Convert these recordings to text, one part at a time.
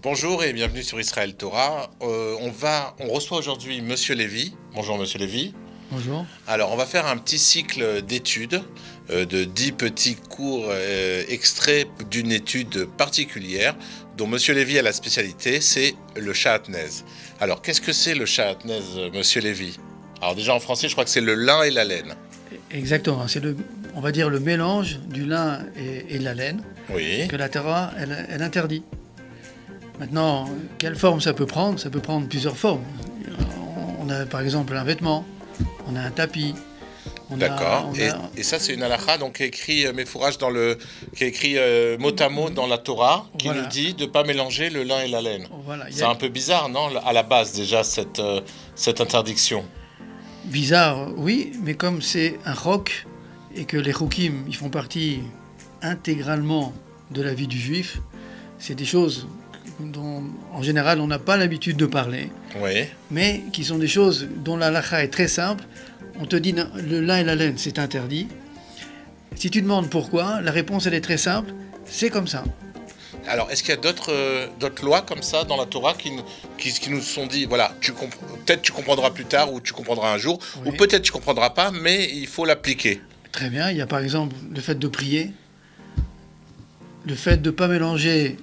Bonjour et bienvenue sur Israël Torah. On reçoit aujourd'hui Monsieur Lévy. Bonjour Monsieur Lévy. Bonjour. Alors on va faire un petit cycle d'études de 10 petits cours extraits d'une étude particulière dont Monsieur Lévy a la spécialité, c'est le Shahatnez. Alors qu'est-ce que c'est le Shahatnez, Monsieur Lévy? Alors déjà en français je crois que c'est le lin et la laine. Exactement, c'est on va dire le mélange du lin et de la laine Oui. que la Torah elle interdit. Maintenant, quelle forme ça peut prendre? Ça peut prendre plusieurs formes. On a par exemple un vêtement, on a un tapis. D'accord. Et ça, c'est une halakha donc, qui est écrit Mefourage qui est écrit mot à mot dans la Torah, qui Voilà. nous dit de ne pas mélanger le lin et la laine. Voilà, C'est un peu bizarre, non, à la base, déjà, cette interdiction. bizarre, oui, mais comme c'est un chok et que les chokim, ils font partie intégralement de la vie du juif, c'est des choses dont, en général, on n'a pas l'habitude de parler, Oui. mais qui sont des choses dont la halakha est très simple. On te dit le lin et la laine, c'est interdit. Si tu demandes pourquoi, la réponse, elle est très simple. C'est comme ça. Alors, est-ce qu'il y a d'autres lois comme ça dans la Torah qui nous sont dit, voilà, peut-être tu comprendras plus tard ou tu comprendras un jour, Oui. ou peut-être tu comprendras pas, mais il faut l'appliquer. Très bien. Il y a par exemple le fait de prier, le fait de ne pas mélanger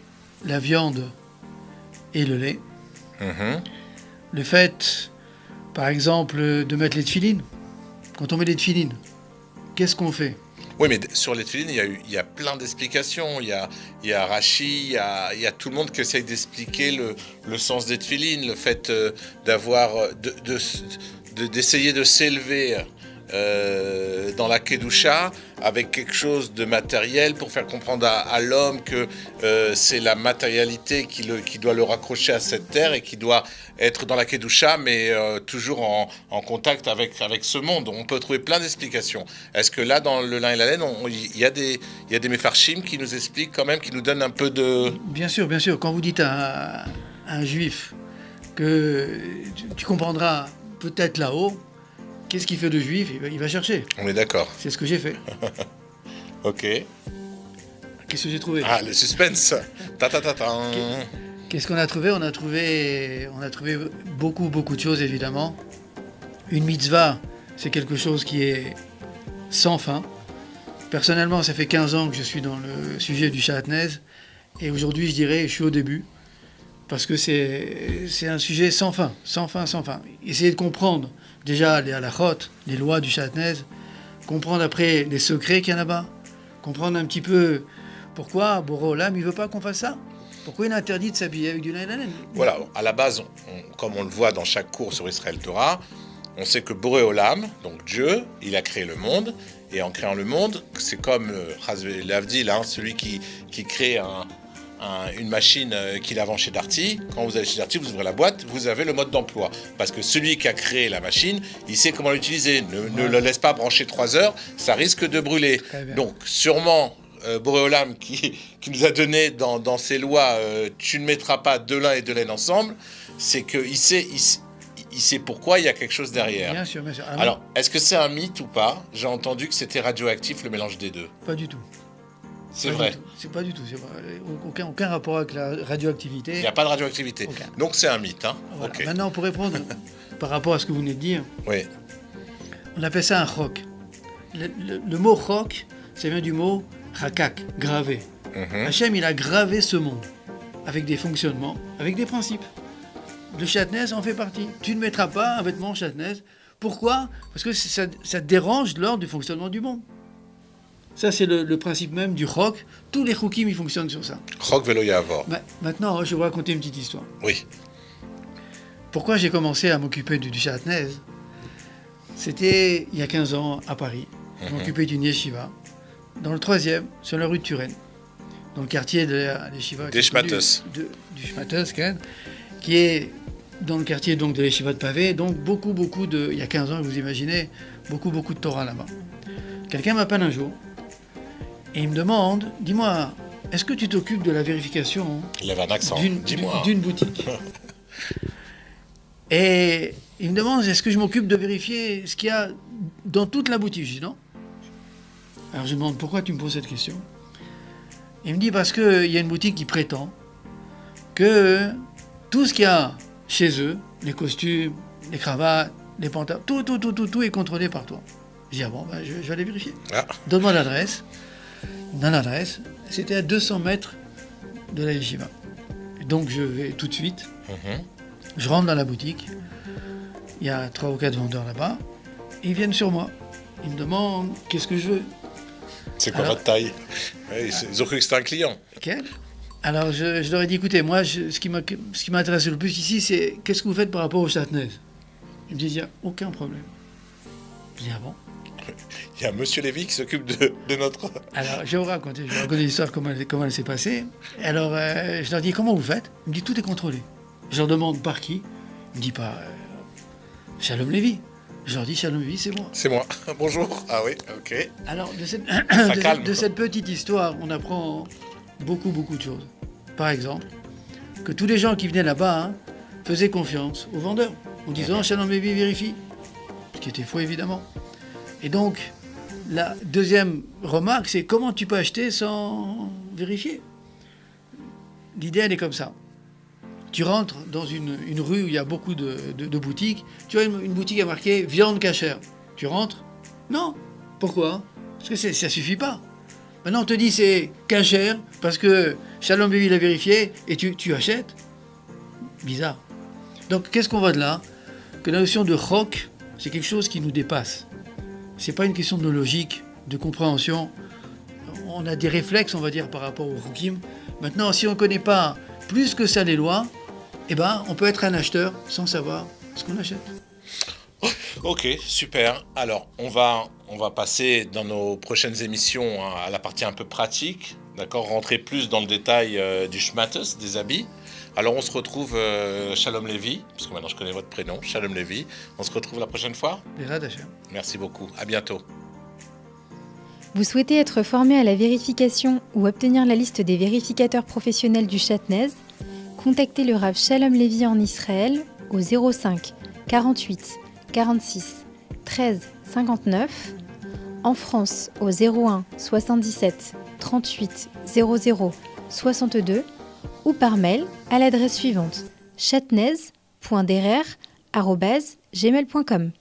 la viande et le lait, Mhm. le fait, par exemple, de mettre les tefilines. Quand on met les tefilines, qu'est-ce qu'on fait? Oui, mais sur les tefilines, il y a plein d'explications. Il y a Rashi, il y a tout le monde qui essaye d'expliquer le sens des tefilines, le fait d'essayer de s'élever dans la Kedusha avec quelque chose de matériel pour faire comprendre à l'homme que c'est la matérialité qui doit le raccrocher à cette terre et qui doit être dans la Kedusha, mais toujours en contact avec ce monde. On peut trouver plein d'explications. Est-ce que là, dans le lin et la laine, il y a des méfarchim qui nous expliquent quand même, qui nous donnent un peu de... Bien sûr, bien sûr. Quand vous dites à un juif que tu comprendras peut-être là-haut, qu'est-ce qu'il fait de juif? Il va chercher. On est d'accord. C'est ce que j'ai fait. Ok. Qu'est-ce que j'ai trouvé? Ah, le suspense. Ta ta ta ta. Qu'est-ce qu'on a trouvé? On a trouvé beaucoup, beaucoup de choses, évidemment. Une mitzvah, c'est quelque chose qui est sans fin. Personnellement, ça fait 15 ans que je suis dans le sujet du Shahatnez. Et aujourd'hui, je dirais, je suis au début. Parce que c'est un sujet sans fin, sans fin, sans fin. Essayer de comprendre déjà les halachot, les lois du Shahatnez, comprendre après les secrets qu'il y a là-bas, comprendre un petit peu pourquoi Boré Olam, il veut pas qu'on fasse ça. Pourquoi il a interdit de s'habiller avec du lin et de la laine? Voilà, à la base, comme on le voit dans chaque cours sur Israël Torah, on sait que Boré Olam, donc Dieu, il a créé le monde, et en créant le monde, c'est comme l'Avdil, celui qui crée une machine qu'il a vend chez Darty. Quand vous allez chez Darty, vous ouvrez la boîte, vous avez le mode d'emploi. Parce que celui qui a créé la machine, il sait comment l'utiliser. Ne le laisse pas brancher 3 heures, ça risque de brûler. Donc, sûrement, Boré Olam qui nous a donné dans ses lois, tu ne mettras pas de lin et de laine ensemble, c'est qu'il sait... Il sait pourquoi, il y a quelque chose derrière. Bien sûr, bien sûr. Alors, est-ce que c'est un mythe ou pas? J'ai entendu que c'était radioactif, le mélange des deux. Pas du tout. C'est vrai. C'est pas du tout. Aucun rapport avec la radioactivité. Il n'y a pas de radioactivité. Aucun. Donc c'est un mythe. Hein. Voilà. Okay. Maintenant, pour répondre par rapport à ce que vous venez de dire, oui. On appelle ça un chok. Le mot chok, ça vient du mot chakak, gravé. Hachem, il a gravé ce monde avec des fonctionnements, avec des principes. Le Shahatnez en fait partie. Tu ne mettras pas un vêtement Shahatnez. Pourquoi? Parce que ça dérange l'ordre du fonctionnement du monde. Ça, c'est le principe même du chok. Tous les chokim, ils fonctionnent sur ça. Chok velo yavor. Maintenant, je vais vous raconter une petite histoire. Oui. Pourquoi j'ai commencé à m'occuper du Shahatnez? C'était il y a 15 ans à Paris. Je m'occupais d'une yeshiva, dans le 3e, sur la rue de Turenne, dans le quartier de la yeshiva des Shmatos. Du Shmatos, qui est dans le quartier donc, de l'Yeshiva de Pavé. Donc beaucoup de... Il y a 15 ans, vous imaginez, beaucoup de Torah là-bas. Quelqu'un m'appelle un jour et il me demande, dis-moi, est-ce que tu t'occupes de la vérification d'une boutique? Et il me demande, est-ce que je m'occupe de vérifier ce qu'il y a dans toute la boutique? Je dis non. Alors je lui demande, pourquoi tu me poses cette question? Il me dit, parce qu'il y a une boutique qui prétend que tout ce qu'il y a chez eux, les costumes, les cravates, les pantalons, tout est contrôlé par toi. Je dis, ah bon, je vais aller vérifier. Ah. Donne-moi l'adresse. Il donne l'adresse. C'était à 200 mètres de la yeshiva. Donc je vais tout de suite. Je rentre dans la boutique. Il y a 3 ou 4 vendeurs là-bas. Ils viennent sur moi. Ils me demandent qu'est-ce que je veux. C'est quoi votre taille? Ouais, ils ont cru que c'était un client. Quel? Alors je leur ai dit, écoutez, moi, ce qui m'intéresse le plus ici, c'est qu'est-ce que vous faites par rapport au Chatnez? Ils me disent, il n'y a aucun problème. Je dis, ah bon? Il y a Monsieur Lévy qui s'occupe de notre... Alors, je vais vous raconter l'histoire, comment elle s'est passée. Alors, je leur dis, comment vous faites? Il me dit, tout est contrôlé. Je leur demande par qui? Il me dit pas, Shalom Lévy. Je leur dis, Shalom Lévy, c'est moi. C'est moi. Bonjour. Ah oui, ok. Alors, calme. de cette petite histoire, on apprend beaucoup de choses. Par exemple, que tous les gens qui venaient là-bas faisaient confiance aux vendeurs, en disant, Shalom Lévy vérifie. Ce qui était faux, évidemment. Et donc, la deuxième remarque, c'est comment tu peux acheter sans vérifier. L'idée, elle est comme ça. Tu rentres dans une rue où il y a beaucoup de boutiques. Tu as une boutique à marquer « viande cachère ». Tu rentres? Non. Pourquoi? Parce que ça suffit pas. Maintenant, on te dit c'est cachère parce que Shalom Lévy l'a vérifié et tu achètes. Bizarre. Donc, qu'est-ce qu'on voit de là? Que la notion de chok, c'est quelque chose qui nous dépasse. C'est pas une question de logique, de compréhension. On a des réflexes, on va dire, par rapport au chokim. Maintenant, si on ne connaît pas plus que ça les lois, eh ben, on peut être un acheteur sans savoir ce qu'on achète. Ok, super. Alors, on va passer dans nos prochaines émissions à la partie un peu pratique, d'accord, rentrer plus dans le détail du shmatos, des habits. Alors, on se retrouve, Shalom Lévy, parce que maintenant je connais votre prénom, Shalom Lévy. On se retrouve la prochaine fois. Merci beaucoup. À bientôt. Vous souhaitez être formé à la vérification ou obtenir la liste des vérificateurs professionnels du Chatnez? Contactez le Rav Shalom Lévy en Israël au 05 48 46 13 59, en France au 01 77 38 00 62 ou par mail à l'adresse suivante chatnez.derer@gmail.com.